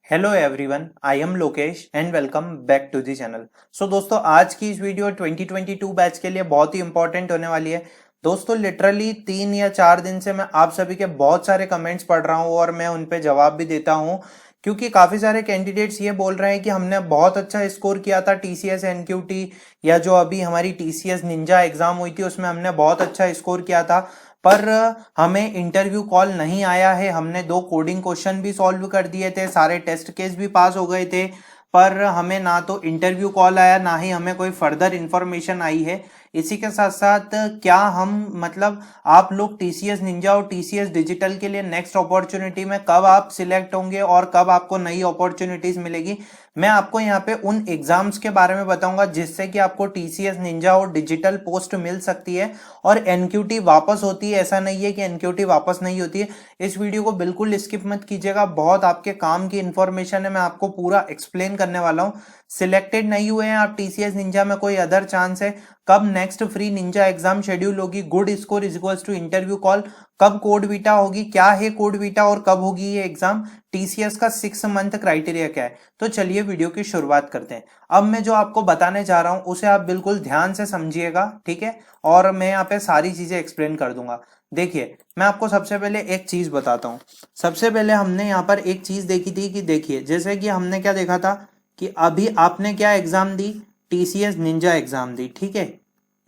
Hello everyone, I am Lokesh and welcome back to the channel. So दोस्तों, आज की इस वीडियो 2022 बैच के लिए बहुत ही इंपॉर्टेंट होने वाली है। दोस्तों, लिटरली 3 या 4 दिन से मैं आप सभी के बहुत सारे कमेंट्स पढ़ रहा हूँ और मैं उन पे जवाब भी देता हूँ, क्योंकि काफ़ी सारे कैंडिडेट्स ये बोल रहे हैं कि हमने बहुत अच्छा स्कोर किया था टीसीएस एनक्यूटी या जो अभी हमारी टीसीएस निंजा एग्जाम हुई थी उसमें हमने बहुत अच्छा स्कोर किया था, पर हमें इंटरव्यू कॉल नहीं आया है। हमने 2 कोडिंग क्वेश्चन भी सॉल्व कर दिए थे, सारे टेस्ट केस भी पास हो गए थे, पर हमें ना तो इंटरव्यू कॉल आया ना ही हमें कोई फर्दर इंफॉर्मेशन आई है। इसी के साथ साथ क्या हम मतलब आप लोग टीसीएस निंजा और टीसीएस डिजिटल के लिए नेक्स्ट अपॉर्चुनिटी में कब आप सिलेक्ट होंगे और कब आपको नई अपॉर्चुनिटीज मिलेगी, मैं आपको यहाँ पे उन एग्जाम्स के बारे में बताऊंगा जिससे कि आपको टीसीएस निंजा और डिजिटल पोस्ट मिल सकती है और एनक्यूटी वापस होती है। ऐसा नहीं है कि एनक्यूटी वापस नहीं होती है। इस वीडियो को बिल्कुल स्किप मत कीजिएगा, बहुत आपके काम की इंफॉर्मेशन है, मैं आपको पूरा एक्सप्लेन करने वाला हूँ। सिलेक्टेड नहीं हुए हैं आप टीसीएस निंजा में, कोई अदर चांस है, कब next free ninja exam schedule होगी, good score is equals to interview call, कब कोड वीटा होगी, क्या है कोड वीटा और कब होगी ये एग्जाम, टीसीएस का 6 मंथ क्राइटेरिया क्या है। तो चलिए वीडियो की शुरुआत करते हैं। अब मैं जो आपको बताने जा रहा हूं उसे आप बिल्कुल ध्यान से समझिएगा, ठीक है, और मैं यहाँ पे सारी चीजें एक्सप्लेन कर दूंगा। देखिए, मैं आपको सबसे पहले एक चीज बताता हूँ। सबसे पहले हमने यहाँ पर एक चीज देखी थी कि देखिए, जैसे कि हमने क्या देखा था कि अभी आपने क्या एग्जाम दी, टीसीएस निंजा एग्जाम दी, ठीक है,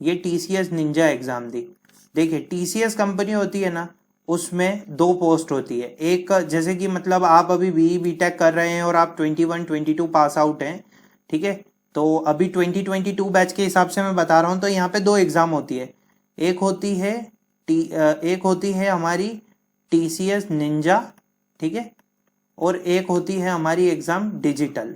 ये टीसीएस निंजा एग्जाम दी। देखिए, टीसीएस कंपनी होती है ना, उसमें 2 पोस्ट होती है। एक जैसे कि मतलब आप अभी बीई बीटेक कर रहे हैं और आप 21-22 पास आउट हैं, ठीक है, तो अभी 2022 बैच के हिसाब से मैं बता रहा हूँ, तो यहाँ पे 2 एग्जाम होती है। एक होती है एक होती है हमारी टीसीएस निंजा, ठीक है, और एक होती है हमारी एग्जाम डिजिटल,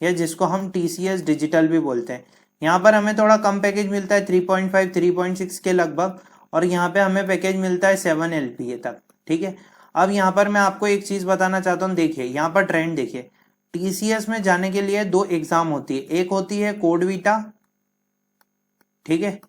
या जिसको हम टीसीएस डिजिटल भी बोलते हैं। यहाँ पर हमें थोड़ा कम पैकेज मिलता है, 3.5 3.6 के लगभग, और यहाँ पे हमें पैकेज मिलता है 7 LPA तक, ठीक है। अब यहाँ पर मैं आपको एक चीज बताना चाहता हूँ। देखिए, यहाँ पर ट्रेंड देखिए, टीसीएस में जाने के लिए 2 एग्जाम होती है, एक होती है कोड वीटा, ठीक है,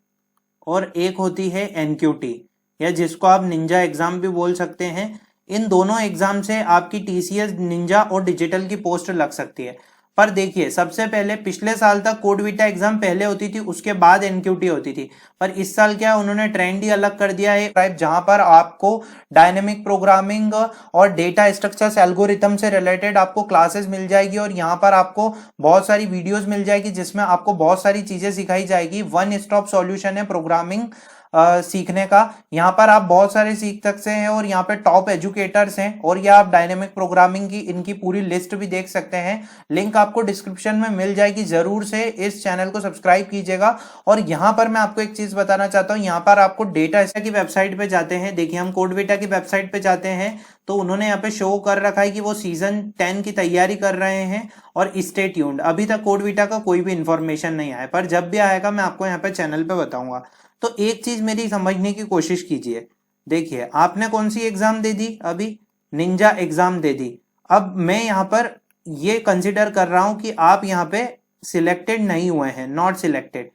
और एक होती है एनक्यूटी, या जिसको आप निंजा एग्जाम भी बोल सकते हैं। इन दोनों एग्जाम से आपकी टीसीएस निंजा और डिजिटल की पोस्ट लग सकती है। पर देखिए, सबसे पहले पिछले साल तक कोड वीटा एग्जाम पहले होती थी, उसके बाद एनक्यूटी होती थी, पर इस साल क्या उन्होंने ट्रेंड ही अलग कर दिया है टाइप, जहां पर आपको डायनेमिक प्रोग्रामिंग और डेटा स्ट्रक्चर्स एल्गोरिथम से रिलेटेड आपको क्लासेस मिल जाएगी, और यहाँ पर आपको बहुत सारी वीडियोस मिल जाएगी जिसमें आपको बहुत सारी चीजें सिखाई जाएगी। वन स्टॉप सॉल्यूशन है प्रोग्रामिंग सीखने का। यहाँ पर आप बहुत सारे सीख सकते हैं और यहाँ पे टॉप एजुकेटर्स हैं, और ये आप डायनेमिक प्रोग्रामिंग की इनकी पूरी लिस्ट भी देख सकते हैं। लिंक आपको डिस्क्रिप्शन में मिल जाएगी, जरूर से इस चैनल को सब्सक्राइब कीजिएगा। और यहाँ पर मैं आपको एक चीज बताना चाहता हूँ, यहाँ पर आपको डेटा की वेबसाइट पे जाते हैं। देखिए, हम कोडवेटा की वेबसाइट पे जाते हैं तो उन्होंने यहाँ पे शो कर रखा है कि वो सीजन 10 की तैयारी कर रहे हैं, और स्टे ट्यून्ड। अभी तक कोडवीटा का कोई भी इंफॉर्मेशन नहीं आया, पर जब भी आएगा मैं आपको यहाँ पे चैनल पे बताऊंगा। तो एक चीज मेरी समझने की कोशिश कीजिए। देखिए, आपने कौन सी एग्जाम दे दी, अभी निंजा एग्जाम दे दी। अब मैं यहाँ पर ये कंसिडर कर रहा हूं कि आप यहाँ पे सिलेक्टेड नहीं हुए हैं, नॉट सिलेक्टेड।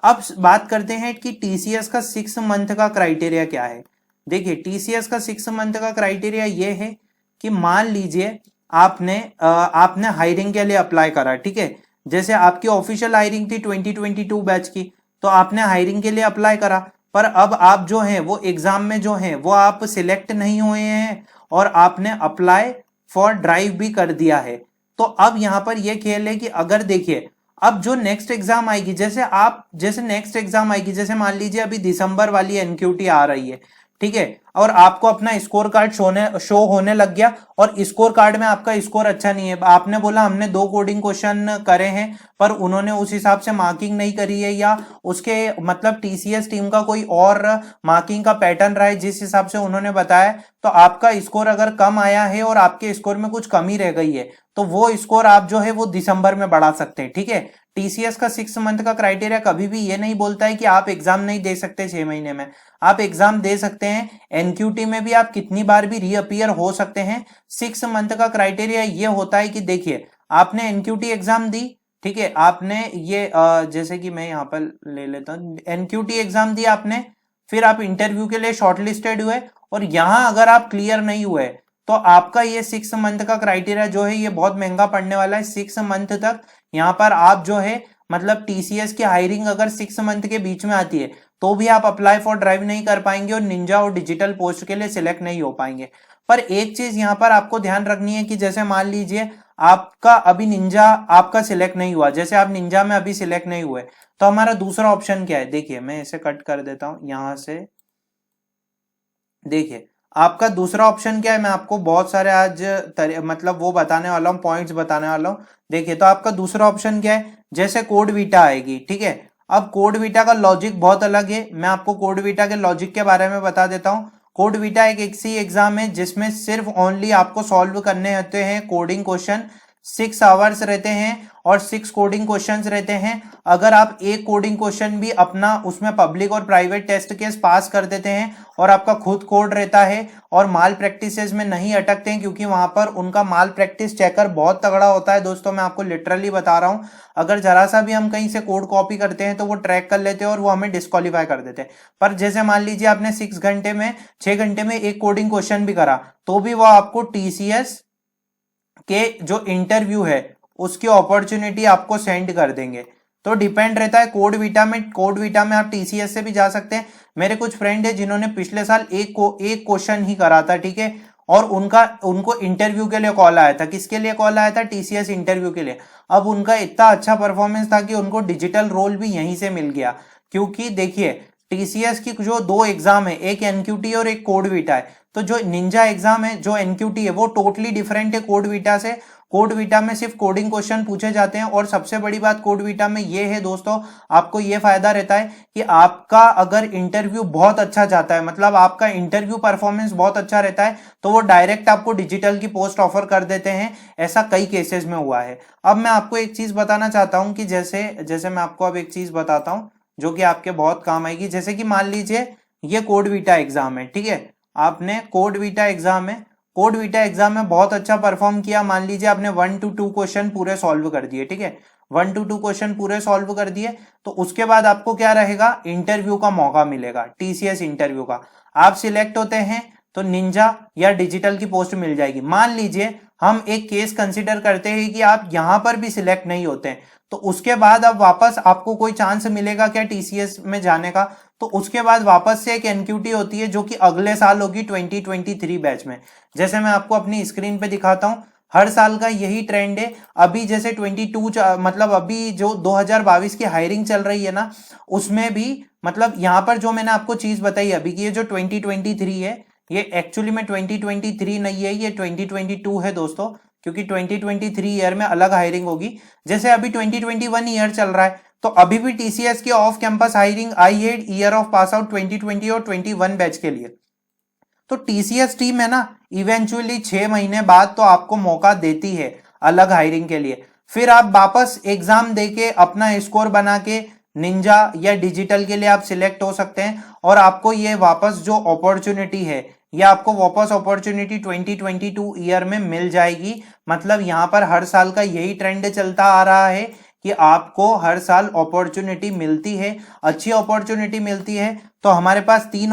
अब बात करते हैं कि टीसीएस का 6 मंथ का क्राइटेरिया क्या है। देखिए, टीसीएस का 6 मंथ का क्राइटेरिया ये है कि मान लीजिए आपने हायरिंग के लिए अप्लाई करा, ठीक है, जैसे आपकी ऑफिशियल हायरिंग थी 2022 बैच की, तो आपने हायरिंग के लिए अप्लाई करा, पर अब आप जो हैं वो एग्जाम में जो हैं वो आप सिलेक्ट नहीं हुए हैं, और आपने अप्लाई फॉर ड्राइव भी कर दिया है। तो अब यहां पर यह खेल है कि अगर देखिए, अब जो नेक्स्ट एग्जाम आएगी, जैसे नेक्स्ट एग्जाम आएगी, जैसे मान लीजिए अभी दिसंबर वाली एनक्यूटी आ रही है, ठीक है, और आपको अपना स्कोर कार्ड शो होने लग गया, और स्कोर कार्ड में आपका स्कोर अच्छा नहीं है। आपने बोला हमने 2 कोडिंग क्वेश्चन करे हैं, पर उन्होंने उस हिसाब से मार्किंग नहीं करी है, या उसके मतलब टीसीएस टीम का कोई और मार्किंग का पैटर्न रहा है जिस हिसाब से उन्होंने बताया, तो आपका स्कोर अगर कम आया है और आपके स्कोर में कुछ कमी रह गई है, तो वो स्कोर आप जो है वो दिसंबर में बढ़ा सकते हैं, ठीक है। टीसीएस का 6 मंथ का क्राइटेरिया कभी भी ये नहीं बोलता है कि आप एग्जाम नहीं दे सकते 6 महीने में, आप एग्जाम दे सकते हैं। एनक्यूटी में भी आप कितनी बार भी रीअपियर हो सकते हैं। 6 मंथ का क्राइटेरिया ये होता है कि देखिए, आपने एनक्यूटी एग्जाम दी, ठीक है, आपने ये जैसे कि मैं यहाँ पर ले लेता हूँ, एनक्यूटी एग्जाम दी आपने, फिर आप इंटरव्यू के लिए शॉर्टलिस्टेड हुए, और यहां अगर आप क्लियर नहीं हुए तो आपका ये 6 मंथ का क्राइटेरिया जो है ये बहुत महंगा पड़ने वाला है। 6 मंथ तक यहाँ पर आप जो है मतलब टीसीएस की हायरिंग अगर 6 मंथ के बीच में आती है तो भी आप अप्लाई फॉर ड्राइव नहीं कर पाएंगे और निंजा और डिजिटल पोस्ट के लिए सिलेक्ट नहीं हो पाएंगे। पर एक चीज यहाँ पर आपको ध्यान रखनी है कि जैसे मान लीजिए आपका अभी निंजा आपका सिलेक्ट नहीं हुआ, जैसे आप निंजा में अभी सिलेक्ट नहीं हुए, तो हमारा दूसरा ऑप्शन क्या है, देखिए मैं इसे कट कर देता हूं यहां से। देखिए आपका दूसरा ऑप्शन क्या है, मैं आपको बहुत सारे आज मतलब वो बताने वाला हूँ, पॉइंट्स बताने वाला हूँ। देखिए तो आपका दूसरा ऑप्शन क्या है, जैसे कोड वीटा आएगी, ठीक है। अब कोड वीटा का लॉजिक बहुत अलग है, मैं आपको कोड वीटा के लॉजिक के बारे में बता देता हूँ। कोड वीटा एक ऐसी एग्जाम है जिसमें सिर्फ ओनली आपको सॉल्व करने होते हैं कोडिंग क्वेश्चन। 6 आवर्स रहते हैं और 6 कोडिंग क्वेश्चंस रहते हैं। अगर आप एक कोडिंग क्वेश्चन भी अपना उसमें पब्लिक और प्राइवेट टेस्ट केस पास कर देते हैं और आपका खुद कोड रहता है और माल प्रैक्टिसेस में नहीं अटकते हैं, क्योंकि वहां पर उनका माल प्रैक्टिस चेकर बहुत तगड़ा होता है दोस्तों, मैं आपको लिटरली बता रहा हूं। अगर जरा सा भी हम कहीं से कोड कॉपी करते हैं तो वो ट्रैक कर लेते हैं और वो हमें डिस्क्वालीफाई कर देते हैं। पर जैसे मान लीजिए आपने 6 घंटे में एक कोडिंग क्वेश्चन भी करा तो भी वो आपको टीसीएस के जो इंटरव्यू है उसकी अपॉर्चुनिटी आपको सेंड कर देंगे। तो डिपेंड रहता है कोड वीटा में आप टीसीएस से भी जा सकते हैं। मेरे कुछ फ्रेंड है जिन्होंने पिछले साल एक क्वेश्चन ही करा था, ठीक है, और उनको इंटरव्यू के लिए कॉल आया था। किसके लिए कॉल आया था, टीसीएस इंटरव्यू के लिए। अब उनका इतना अच्छा परफॉर्मेंस था कि उनको डिजिटल रोल भी यहीं से मिल गया। क्योंकि देखिए टीसीएस की जो 2 एग्जाम है, एक एनक्यूटी और एक कोड वीटा है, तो जो निंजा एग्जाम है जो एनक्यूटी है वो टोटली डिफरेंट है कोड वीटा से। कोड वीटा में सिर्फ कोडिंग क्वेश्चन पूछे जाते हैं और सबसे बड़ी बात कोड वीटा में ये है दोस्तों, आपको ये फायदा रहता है कि आपका अगर इंटरव्यू बहुत अच्छा जाता है, मतलब आपका इंटरव्यू परफॉर्मेंस बहुत अच्छा रहता है, तो वो डायरेक्ट आपको डिजिटल की पोस्ट ऑफर कर देते हैं। ऐसा कई केसेस में हुआ है। अब मैं आपको एक चीज बताना चाहता हूं कि जैसे मैं आपको अब एक चीज बताता हूं जो कि आपके बहुत काम आएगी। जैसे कि मान लीजिए ये कोड वीटा एग्जाम है, ठीक है, आपने कोड वीटा एग्जाम में बहुत अच्छा परफॉर्म किया। मान लीजिए आपने 1 to 2 क्वेश्चन पूरे सॉल्व कर दिए, ठीक है, 1 to 2 क्वेश्चन पूरे सॉल्व कर दिए, तो उसके बाद आपको क्या रहेगा, इंटरव्यू का मौका मिलेगा, टीसीएस इंटरव्यू का। आप सिलेक्ट होते हैं तो निंजा या डिजिटल की पोस्ट मिल जाएगी। मान लीजिए हम एक केस कंसिडर करते हैं कि आप यहां पर भी सिलेक्ट नहीं होते हैं, तो उसके बाद अब वापस आपको कोई चांस मिलेगा क्या टीसीएस में जाने का, तो उसके बाद वापस से एक एनक्यूटी होती है जो कि अगले साल होगी 2023 बैच में। जैसे मैं आपको अपनी स्क्रीन पे दिखाता हूं, हर साल का यही ट्रेंड है। अभी जैसे 22 मतलब अभी जो 2022 की हायरिंग चल रही है ना, उसमें भी मतलब यहां पर जो मैंने आपको चीज बताई अभी की, ये जो 2023 है ये एक्चुअली में 2023 नहीं है, ये 2022 है दोस्तों, क्योंकि 2023 ईयर में अलग हायरिंग होगी। जैसे अभी 2021 ईयर चल रहा है, तो अभी भी टीसीएस की ऑफ कैंपस हायरिंग आई है ईयर ऑफ पास आउट 2020 और 21 बैच के लिए। तो टीसीएस टीम है ना, इवेंचुअली 6 महीने बाद तो आपको मौका देती है अलग हायरिंग के लिए। फिर आप वापस एग्जाम देके अपना स्कोर बना के निंजा या डिजिटल के लिए आप सिलेक्ट हो सकते हैं और आपको ये वापस जो अपॉर्चुनिटी है, ये आपको वापस अपॉर्चुनिटी 2022 ईयर में मिल जाएगी। मतलब यहां पर हर साल का यही ट्रेंड चलता आ रहा है कि आपको हर साल अपॉर्चुनिटी मिलती है, अच्छी अपॉर्चुनिटी मिलती है। तो हमारे पास 2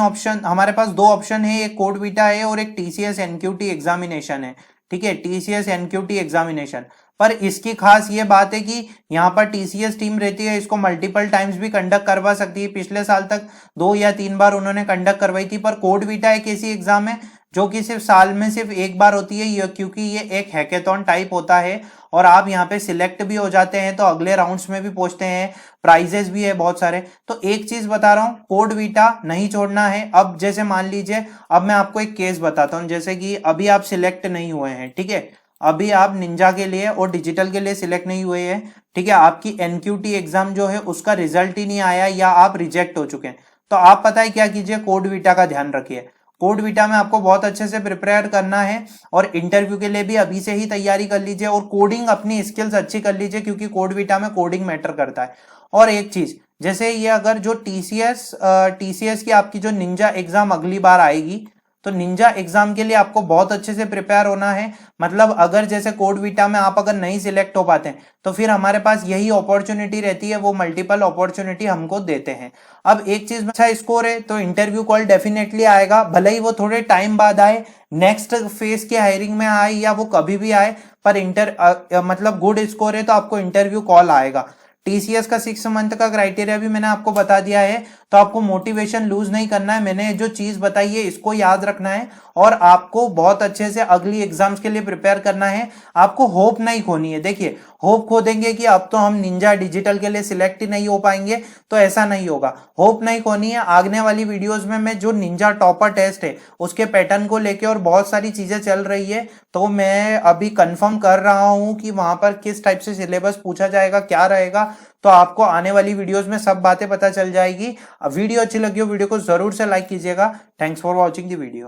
ऑप्शन है, एक कोड वीटा है और एक टीसीएस एनक्यूटी एग्जामिनेशन है, ठीक है, टीसीएस एनक्यूटी एग्जामिनेशन। पर इसकी खास ये बात है कि यहाँ पर टीसीएस टीम रहती है, इसको मल्टीपल टाइम्स भी कंडक्ट करवा सकती है। पिछले साल तक 2 या 3 बार उन्होंने कंडक्ट करवाई थी। पर कोड वीटा एक ऐसी एग्जाम है जो कि सिर्फ साल में सिर्फ एक बार होती है, क्योंकि ये एक हैकेथॉन टाइप होता है और आप यहाँ पे सिलेक्ट भी हो जाते हैं तो अगले राउंड्स में भी पहुंचते हैं, प्राइजेस भी है बहुत सारे। तो एक चीज बता रहा हूँ, कोड वीटा नहीं छोड़ना है। अब जैसे मान लीजिए, अब मैं आपको एक केस बताता हूँ, जैसे कि अभी आप सिलेक्ट नहीं हुए हैं, ठीक है, अभी आप निंजा के लिए और डिजिटल के लिए सिलेक्ट नहीं हुए हैं, ठीक है, आपकी एनक्यूटी एग्जाम जो है उसका रिजल्ट ही नहीं आया या आप रिजेक्ट हो चुके हैं, तो आप पता है क्या कीजिए, कोड वीटा का ध्यान रखिए। कोड वीटा में आपको बहुत अच्छे से प्रिपेयर करना है और इंटरव्यू के लिए भी अभी से ही तैयारी कर लीजिए और कोडिंग अपनी स्किल्स अच्छी कर लीजिए, क्योंकि कोड वीटा में कोडिंग मैटर करता है। और एक चीज, जैसे ये अगर जो टीसीएस की आपकी जो निंजा एग्जाम अगली बार आएगी, तो निंजा एग्जाम के लिए आपको बहुत अच्छे से प्रिपेयर होना है। मतलब अगर जैसे कोड वीटा में आप अगर नहीं सिलेक्ट हो पाते हैं तो फिर हमारे पास यही अपॉर्चुनिटी रहती है, वो मल्टीपल अपॉर्चुनिटी हमको देते हैं। अब एक चीज में अच्छा स्कोर है तो इंटरव्यू कॉल डेफिनेटली आएगा, भले ही वो थोड़े टाइम बाद आए, नेक्स्ट फेज की हायरिंग में आए या वो कभी भी आए, पर मतलब गुड स्कोर है तो आपको इंटरव्यू कॉल आएगा। टीसीएस का 6 मंथ का क्राइटेरिया भी मैंने आपको बता दिया है, तो आपको मोटिवेशन लूज नहीं करना है। मैंने जो चीज बताई है इसको याद रखना है और आपको बहुत अच्छे से अगली एग्जाम्स के लिए प्रिपेयर करना है। आपको होप नहीं खोनी है। देखिए, होप खो देंगे कि अब तो हम निंजा डिजिटल के लिए सिलेक्ट ही नहीं हो पाएंगे, तो ऐसा नहीं होगा। होप नहीं खोनी है। आगने वाली वीडियोस में मैं जो निंजा टॉपर टेस्ट है उसके पैटर्न को लेके और बहुत सारी चीजें चल रही है, तो मैं अभी कंफर्म कर रहा हूं कि वहां पर किस टाइप से सिलेबस पूछा जाएगा, क्या रहेगा। तो आपको आने वाली वीडियोस में सब बातें पता चल जाएगी। वीडियो अच्छी लगी हो वीडियो को जरूर से लाइक कीजिएगा। Thanks for watching the video.